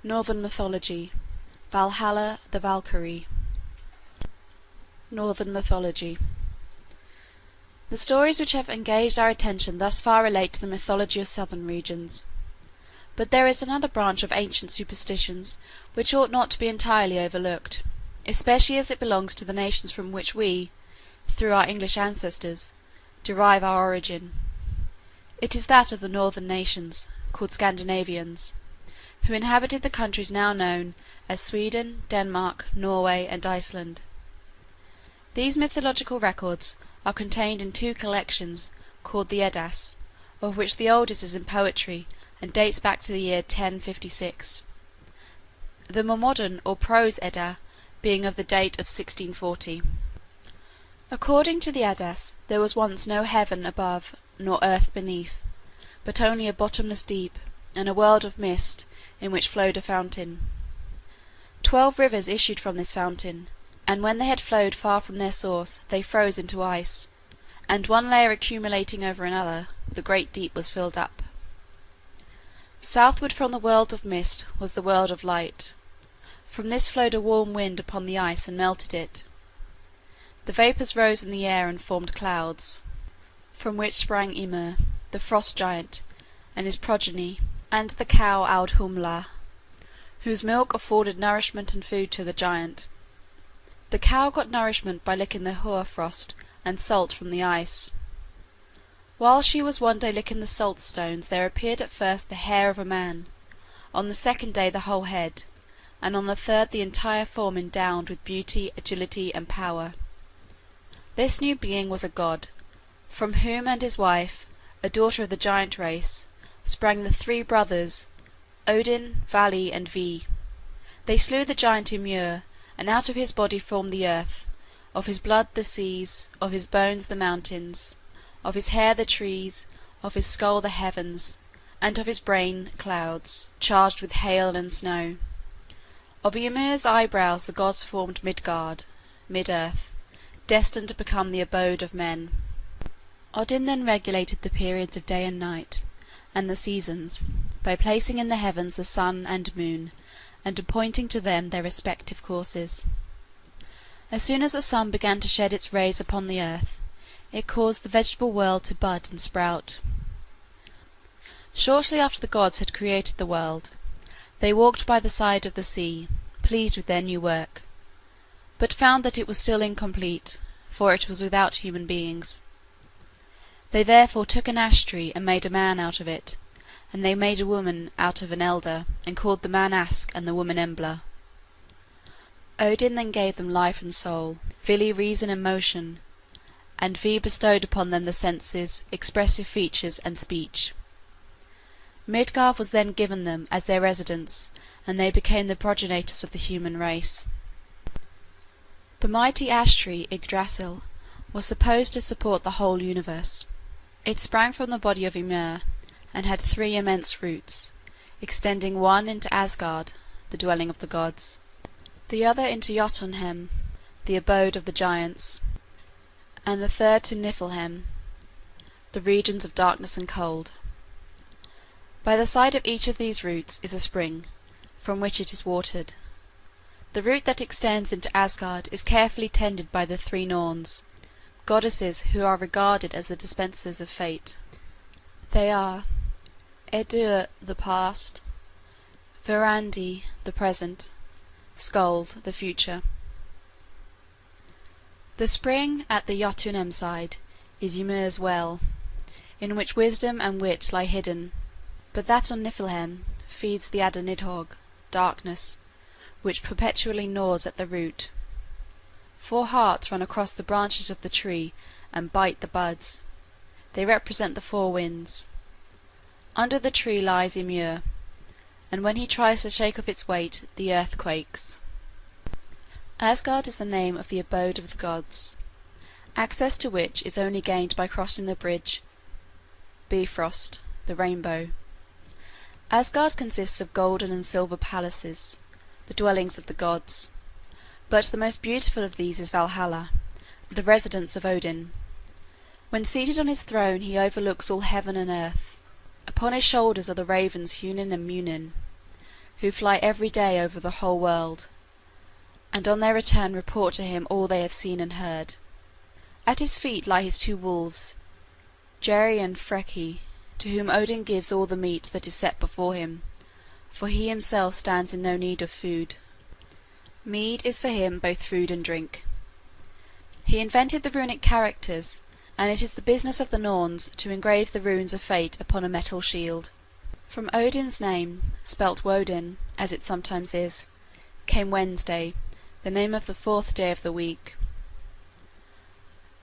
Northern Mythology Valhalla, the Valkyrie. Northern Mythology. The stories which have engaged our attention thus far relate to the mythology of southern regions. But there is another branch of ancient superstitions which ought not to be entirely overlooked, especially as it belongs to the nations from which we, through our English ancestors, derive our origin. It is that of the northern nations, called Scandinavians, who inhabited the countries now known as Sweden, Denmark, Norway, and Iceland. These mythological records are contained in two collections called the Eddas, of which the oldest is in poetry and dates back to the year 1056. The more modern or prose Edda being of the date of 1640. According to the Eddas, there was once no heaven above nor earth beneath, but only a bottomless deep, and a world of mist in which flowed a fountain. 12 rivers issued from this fountain, and when they had flowed far from their source they froze into ice, and one layer accumulating over another, the great deep was filled up. Southward from the world of mist was the world of light. From this flowed a warm wind upon the ice and melted it. The vapours rose in the air and formed clouds, from which sprang Ymir, the frost giant, and his progeny, and the cow Audhumla, whose milk afforded nourishment and food to the giant. The cow got nourishment by licking the hoarfrost and salt from the ice. While she was one day licking the salt stones there appeared at first the hair of a man, on the second day the whole head, and on the third the entire form endowed with beauty, agility, and power. This new being was a god, from whom and his wife, a daughter of the giant race, sprang the 3 brothers, Odin, Vali, and Ve. They slew the giant Ymir, and out of his body formed the earth, of his blood the seas, of his bones the mountains, of his hair the trees, of his skull the heavens, and of his brain clouds, charged with hail and snow. Of Ymir's eyebrows the gods formed Midgard, mid-earth, destined to become the abode of men. Odin then regulated the periods of day and night, and the seasons, by placing in the heavens the sun and moon, and appointing to them their respective courses. As soon as the sun began to shed its rays upon the earth, it caused the vegetable world to bud and sprout. Shortly after the gods had created the world, they walked by the side of the sea, pleased with their new work, but found that it was still incomplete, for it was without human beings. They therefore took an ash tree and made a man out of it, and they made a woman out of an elder, and called the man Ask and the woman Embla. Odin then gave them life and soul, Vili reason and motion, and Ve bestowed upon them the senses, expressive features, and speech. Midgard was then given them as their residence, and they became the progenitors of the human race. The mighty ash tree Yggdrasil was supposed to support the whole universe. It sprang from the body of Ymir, and had 3 immense roots, extending one into Asgard, the dwelling of the gods, the other into Jotunheim, the abode of the giants, and the third to Niflheim, the regions of darkness and cold. By the side of each of these roots is a spring, from which it is watered. The root that extends into Asgard is carefully tended by the 3 Norns, goddesses who are regarded as the dispensers of fate. They are Edur, the past, Verandi, the present, Skuld, the future. The spring at the Jotunheim side is Ymir's well, in which wisdom and wit lie hidden, but that on Niflheim feeds the Adonidhog, darkness, which perpetually gnaws at the root. 4 hearts run across the branches of the tree and bite the buds. They represent the 4 winds. Under the tree lies Ymir, and when he tries to shake off its weight, the earth quakes. Asgard is the name of the abode of the gods, access to which is only gained by crossing the bridge Bifrost, the rainbow. Asgard consists of golden and silver palaces, the dwellings of the gods, but the most beautiful of these is Valhalla, the residence of Odin. When seated on his throne he overlooks all heaven and earth. Upon his shoulders are the ravens Hunin and Munin. who fly every day over the whole world, and on their return report to him all they have seen and heard. At his feet lie his two wolves, Geri and Freki, to whom Odin gives all the meat that is set before him, for he himself stands in no need of food. Mead is for him both food and drink. He invented the runic characters, and it is the business of the Norns to engrave the runes of fate upon a metal shield. From Odin's name, spelt Woden, as it sometimes is, came Wednesday, the name of the 4th day of the week.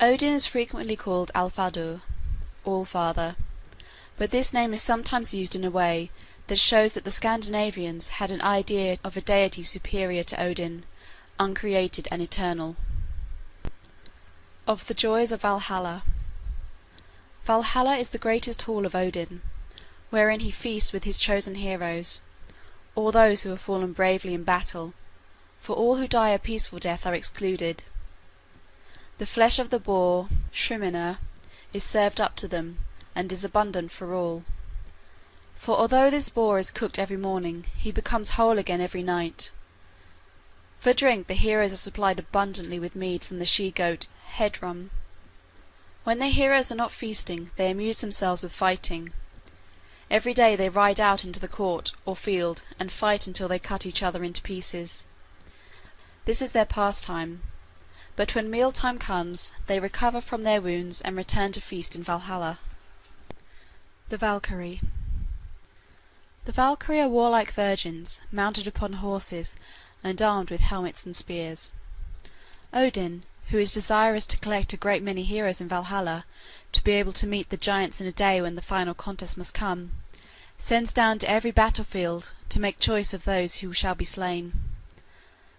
Odin is frequently called Alfadur, All-Father, but this name is sometimes used in a way that shows that the Scandinavians had an idea of a deity superior to Odin, uncreated and eternal. Of the joys of Valhalla. Valhalla is the greatest hall of Odin, wherein he feasts with his chosen heroes, all those who have fallen bravely in battle, for all who die a peaceful death are excluded. The flesh of the boar, Shrimina, is served up to them, and is abundant for all. For although this boar is cooked every morning, he becomes whole again every night. For drink the heroes are supplied abundantly with mead from the she-goat Heidrum. When the heroes are not feasting, they amuse themselves with fighting. Every day they ride out into the court or field and fight until they cut each other into pieces. This is their pastime, but when mealtime comes they recover from their wounds and return to feast in Valhalla. The Valkyrie. The Valkyrie are warlike virgins, mounted upon horses and armed with helmets and spears. Odin, who is desirous to collect a great many heroes in Valhalla, to be able to meet the giants in a day when the final contest must come, sends down to every battlefield to make choice of those who shall be slain.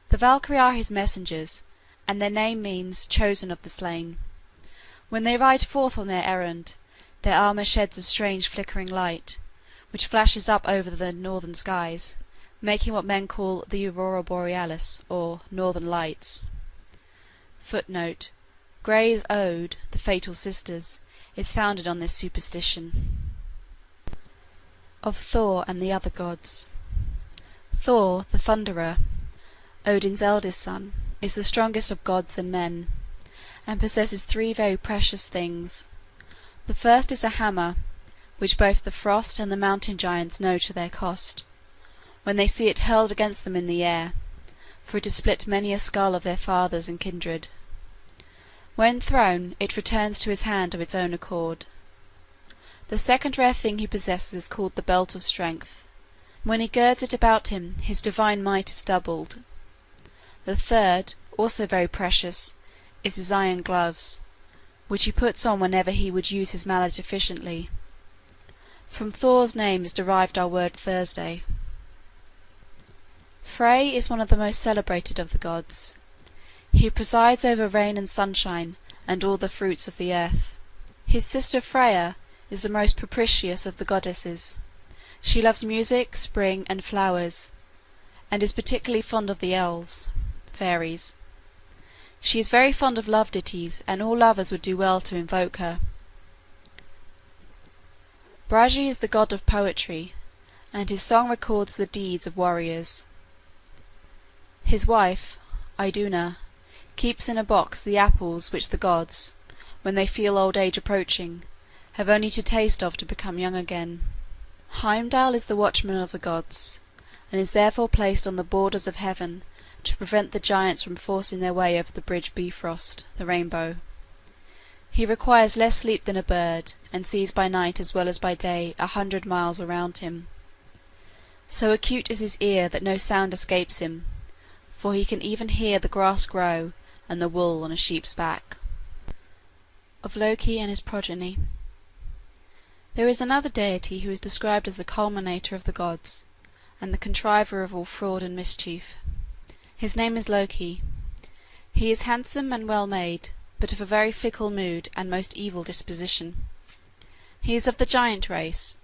The Valkyrie are his messengers, and their name means chosen of the slain. When they ride forth on their errand, their armor sheds a strange flickering light, which flashes up over the northern skies, making what men call the aurora borealis, or northern lights. Footnote: Gray's Ode, The Fatal Sisters, is founded on this superstition. Of Thor and the other gods. Thor, the Thunderer, Odin's eldest son, is the strongest of gods and men, and possesses 3 very precious things. The first is a hammer, which both the Frost and the Mountain giants know to their cost, when they see it hurled against them in the air, for it has split many a skull of their fathers and kindred. When thrown, it returns to his hand of its own accord. The second rare thing he possesses is called the Belt of Strength. When he girds it about him, his divine might is doubled. The third, also very precious, is his iron gloves, which he puts on whenever he would use his mallet efficiently. From Thor's name is derived our word Thursday. Frey is one of the most celebrated of the gods. He presides over rain and sunshine and all the fruits of the earth. His sister Freya is the most propitious of the goddesses. She loves music, spring, and flowers, and is particularly fond of the elves, fairies. She is very fond of love ditties, and all lovers would do well to invoke her. Bragi is the god of poetry, and his song records the deeds of warriors. His wife, Iduna, keeps in a box the apples which the gods, when they feel old age approaching, have only to taste of to become young again. Heimdall is the watchman of the gods, and is therefore placed on the borders of heaven to prevent the giants from forcing their way over the bridge Bifrost, the rainbow. He requires less sleep than a bird, and sees by night as well as by day 100 miles around him. So acute is his ear that no sound escapes him, for he can even hear the grass grow and the wool on a sheep's back. Of Loki and his progeny. There is another deity who is described as the culminator of the gods, and the contriver of all fraud and mischief. His name is Loki. He is handsome and well made, but of a very fickle mood and most evil disposition. He is of the giant race,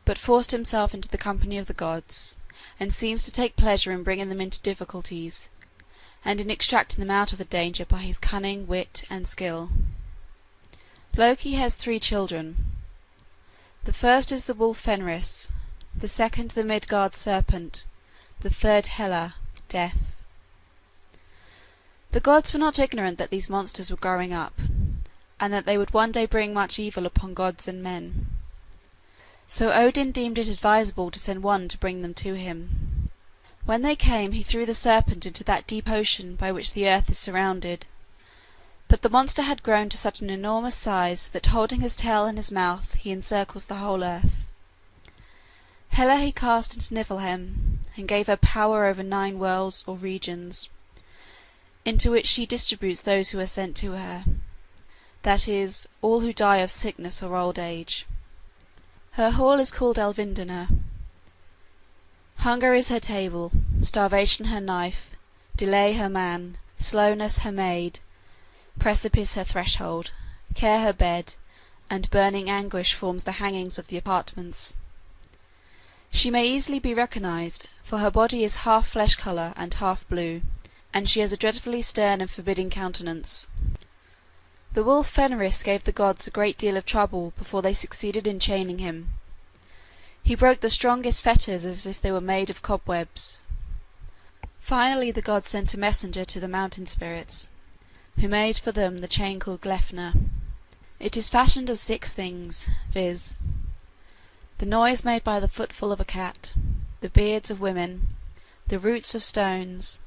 but forced himself into the company of the gods, and seems to take pleasure in bringing them into difficulties, and in extracting them out of the danger by his cunning, wit, and skill. Loki has 3 children. The first is the wolf Fenris, the second the Midgard serpent, the third Hela, death. The gods were not ignorant that these monsters were growing up, and that they would one day bring much evil upon gods and men. So Odin deemed it advisable to send one to bring them to him. When they came he threw the serpent into that deep ocean by which the earth is surrounded. But the monster had grown to such an enormous size that holding his tail in his mouth he encircles the whole earth. Hela he cast into Niflheim, and gave her power over 9 worlds or regions, into which she distributes those who are sent to her, that is, all who die of sickness or old age. Her hall is called Elvindina. Hunger is her table, starvation her knife, delay her man, slowness her maid, precipice her threshold, care her bed, and burning anguish forms the hangings of the apartments. She may easily be recognized, for her body is half flesh color and half blue, and she has a dreadfully stern and forbidding countenance. The wolf Fenris gave the gods a great deal of trouble before they succeeded in chaining him. He broke the strongest fetters as if they were made of cobwebs. Finally the gods sent a messenger to the mountain spirits, who made for them the chain called Gleipnir. It is fashioned of 6 things, viz., the noise made by the footfall of a cat, the beards of women, the roots of stones,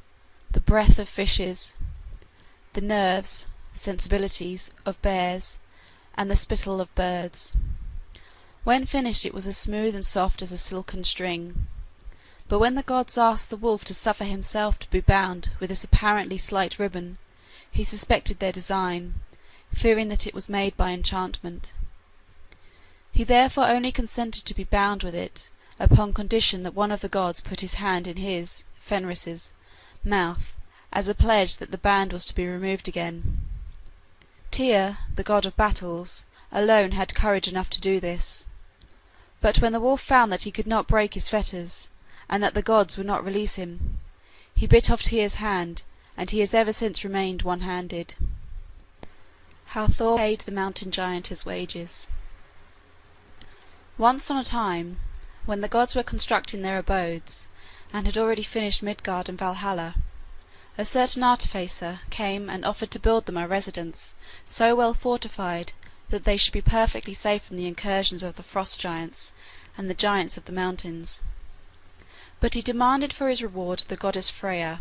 the breath of fishes, the nerves, sensibilities, of bears, and the spittle of birds. When finished it was as smooth and soft as a silken string. But when the gods asked the wolf to suffer himself to be bound with this apparently slight ribbon, he suspected their design, fearing that it was made by enchantment. He therefore only consented to be bound with it, upon condition that one of the gods put his hand in his, Fenris's, mouth, as a pledge that the band was to be removed again. Tyr, the god of battles, alone had courage enough to do this. But when the wolf found that he could not break his fetters, and that the gods would not release him, he bit off Tyr's hand, and he has ever since remained one-handed. How Thor paid the mountain giant his wages. Once on a time, when the gods were constructing their abodes, and had already finished Midgard and Valhalla, a certain artificer came and offered to build them a residence so well fortified that they should be perfectly safe from the incursions of the frost giants and the giants of the mountains. But he demanded for his reward the goddess Freya,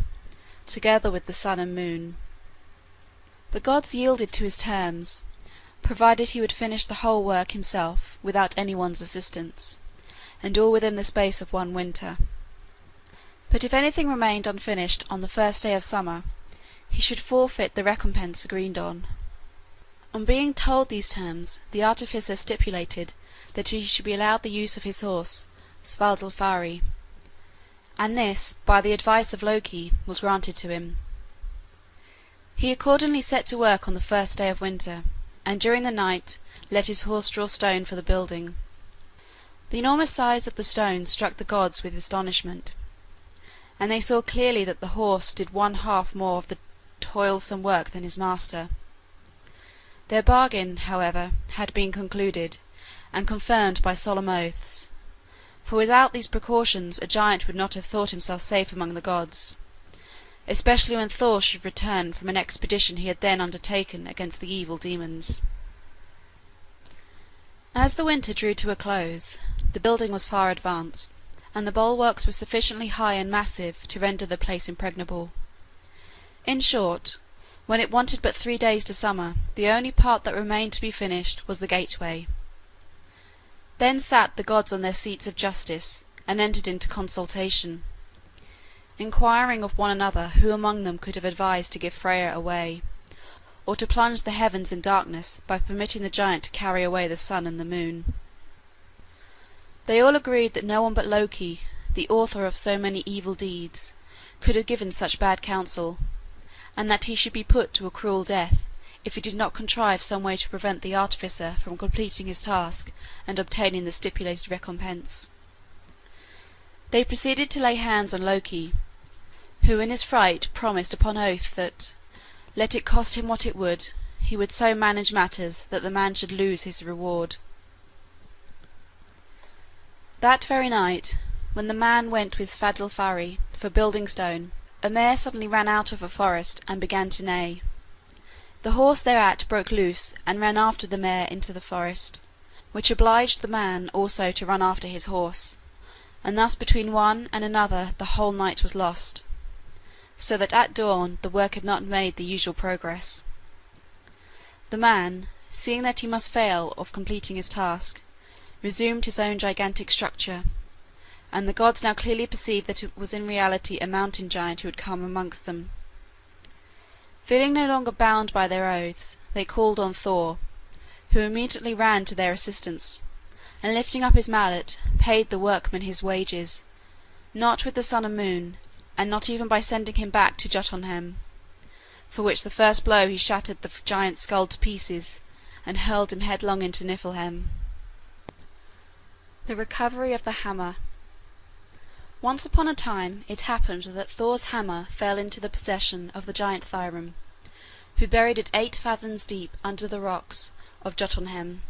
together with the sun and moon. The gods yielded to his terms, provided he would finish the whole work himself without anyone's assistance, and all within the space of 1 winter. But if anything remained unfinished on the first day of summer, he should forfeit the recompense agreed on. On being told these terms, the artificer stipulated that he should be allowed the use of his horse, Svadilfari, and this, by the advice of Loki, was granted to him. He accordingly set to work on the first day of winter, and during the night let his horse draw stone for the building. The enormous size of the stone struck the gods with astonishment, and they saw clearly that the horse did 1/2 more of the toilsome work than his master. Their bargain, however, had been concluded, and confirmed by solemn oaths, for without these precautions a giant would not have thought himself safe among the gods, especially when Thor should return from an expedition he had then undertaken against the evil demons. As the winter drew to a close, the building was far advanced, and the bulwarks were sufficiently high and massive to render the place impregnable. In short, when it wanted but 3 days to summer, the only part that remained to be finished was the gateway. Then sat the gods on their seats of justice, and entered into consultation, inquiring of one another who among them could have advised to give Freya away, or to plunge the heavens in darkness by permitting the giant to carry away the sun and the moon. They all agreed that no one but Loki, the author of so many evil deeds, could have given such bad counsel, and that he should be put to a cruel death if he did not contrive some way to prevent the artificer from completing his task and obtaining the stipulated recompense. They proceeded to lay hands on Loki, who in his fright promised upon oath that, let it cost him what it would, he would so manage matters that the man should lose his reward. That very night, when the man went with Svadilfari for building stone, a mare suddenly ran out of a forest and began to neigh. The horse thereat broke loose and ran after the mare into the forest, which obliged the man also to run after his horse, and thus between one and another the whole night was lost, so that at dawn the work had not made the usual progress. The man, seeing that he must fail of completing his task, resumed his own gigantic structure, and the gods now clearly perceived that it was in reality a mountain giant who had come amongst them. Feeling no longer bound by their oaths, they called on Thor, who immediately ran to their assistance, and lifting up his mallet, paid the workman his wages, not with the sun and moon, and not even by sending him back to Jotunheim, for which the first blow he shattered the giant's skull to pieces, and hurled him headlong into Niflheim. The recovery of the hammer. Once upon a time it happened that Thor's hammer fell into the possession of the giant Thrym, who buried it 8 fathoms deep under the rocks of Jotunheim.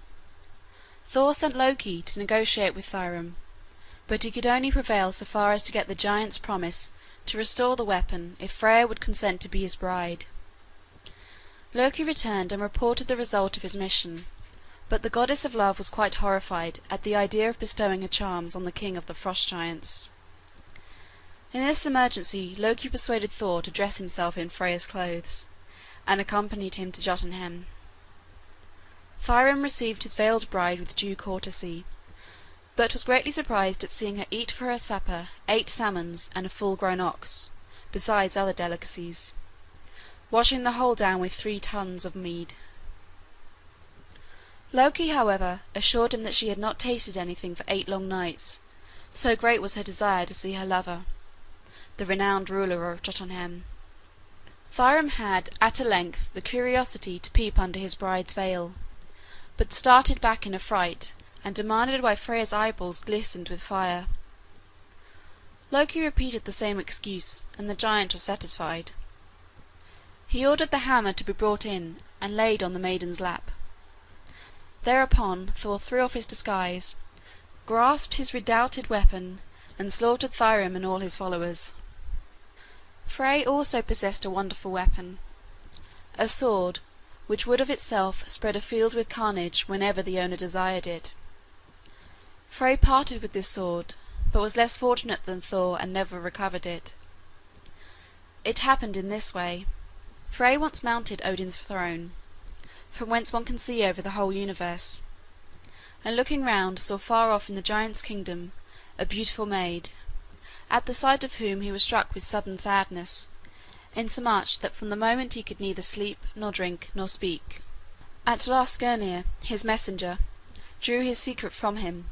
Thor sent Loki to negotiate with Thrym, but he could only prevail so far as to get the giant's promise to restore the weapon if Freya would consent to be his bride. Loki returned and reported the result of his mission, but the goddess of love was quite horrified at the idea of bestowing her charms on the king of the frost giants. In this emergency Loki persuaded Thor to dress himself in Freya's clothes, and accompanied him to Jotunheim. Thrym received his veiled bride with due courtesy, but was greatly surprised at seeing her eat for her supper 8 salmons and a full-grown ox, besides other delicacies, washing the whole down with 3 tons of mead. Loki, however, assured him that she had not tasted anything for 8 long nights, so great was her desire to see her lover, the renowned ruler of Jotunheim. Thrym had, at a length, the curiosity to peep under his bride's veil, but started back in affright, and demanded why Freya's eyeballs glistened with fire. Loki repeated the same excuse, and the giant was satisfied. He ordered the hammer to be brought in, and laid on the maiden's lap. Thereupon Thor threw off his disguise, grasped his redoubted weapon, and slaughtered Thrym and all his followers. Frey also possessed a wonderful weapon, a sword, which would of itself spread a field with carnage whenever the owner desired it. Frey parted with this sword, but was less fortunate than Thor and never recovered it. It happened in this way. Frey once mounted Odin's throne, from whence one can see over the whole universe, and looking round saw far off in the giant's kingdom a beautiful maid, at the sight of whom he was struck with sudden sadness, insomuch that from the moment he could neither sleep nor drink nor speak. At last Skirnir, his messenger, drew his secret from him,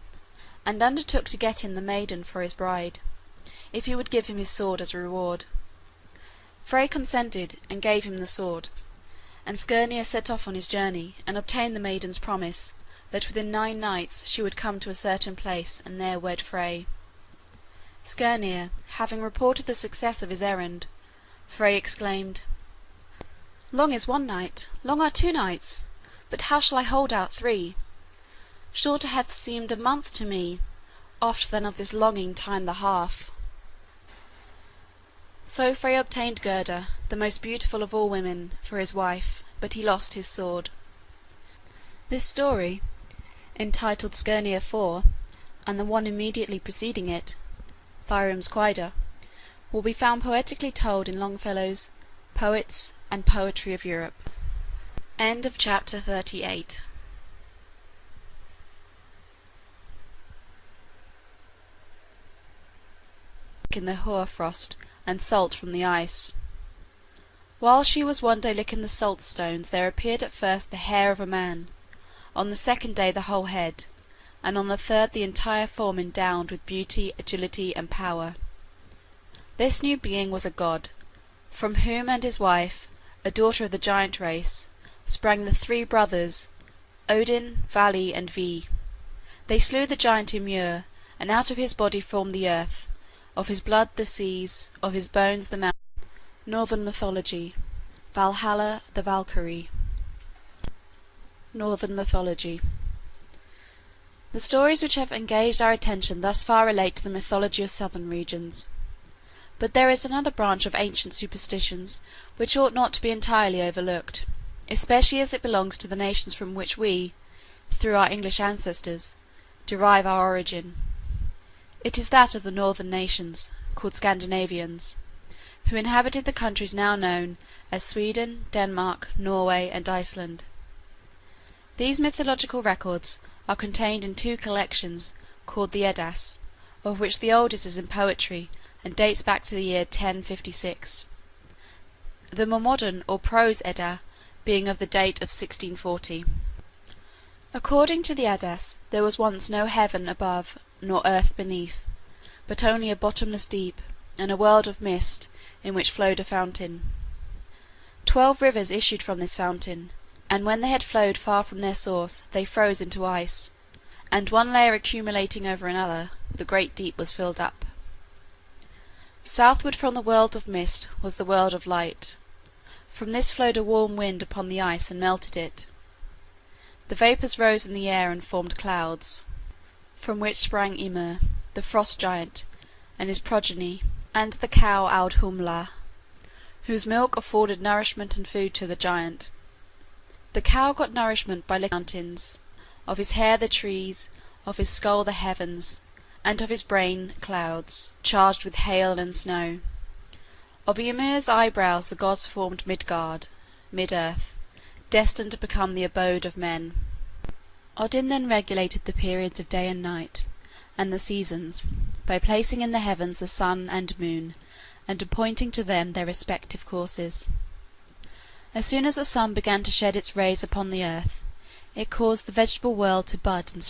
and undertook to get him the maiden for his bride, if he would give him his sword as a reward. Frey consented and gave him the sword, and Skirnir set off on his journey, and obtained the maiden's promise that within 9 nights she would come to a certain place and there wed Frey. Skirnir, having reported the success of his errand, Frey exclaimed, "Long is 1 night, long are 2 nights, but how shall I hold out 3? Shorter hath seemed a month to me, oft than of this longing time the half." So Frey obtained Gerda, the most beautiful of all women, for his wife, but he lost his sword. This story, entitled Skirnir 4, and the one immediately preceding it, Thrym's Quida, will be found poetically told in Longfellow's Poets and Poetry of Europe. End of chapter 38. In the hoarfrost and salt from the ice. While she was one day licking the salt stones, there appeared at first the hair of a man, on the 2nd day the whole head, and on the 3rd the entire form endowed with beauty, agility, and power. This new being was a god, from whom and his wife, a daughter of the giant race, sprang the 3 brothers, Odin, Vali, and Vi. They slew the giant Ymir, and out of his body formed the earth, of his blood the seas, of his bones the mountains. Northern Mythology. Valhalla, the Valkyrie. Northern Mythology. The stories which have engaged our attention thus far relate to the mythology of southern regions. But there is another branch of ancient superstitions which ought not to be entirely overlooked, especially as it belongs to the nations from which we, through our English ancestors, derive our origin. It is that of the northern nations, called Scandinavians, who inhabited the countries now known as Sweden, Denmark, Norway, and Iceland. These mythological records are contained in two collections called the Eddas, of which the oldest is in poetry and dates back to the year 1056, the more modern or prose Edda being of the date of 1640. According to the Eddas, there was once no heaven above nor earth beneath, but only a bottomless deep, and a world of mist in which flowed a fountain. 12 rivers issued from this fountain, and when they had flowed far from their source they froze into ice, and one layer accumulating over another, the great deep was filled up. Southward from the world of mist was the world of light. From this flowed a warm wind upon the ice and melted it. The vapours rose in the air and formed clouds, from which sprang Ymir, the frost giant, and his progeny, and the cow Audhumla, whose milk afforded nourishment and food to the giant. The cow got nourishment by licking mountains, of his hair the trees, of his skull the heavens, and of his brain clouds, charged with hail and snow. Of Ymir's eyebrows the gods formed Midgard, mid-earth, destined to become the abode of men. Odin then regulated the periods of day and night, and the seasons, by placing in the heavens the sun and moon, and appointing to them their respective courses. As soon as the sun began to shed its rays upon the earth, it caused the vegetable world to bud and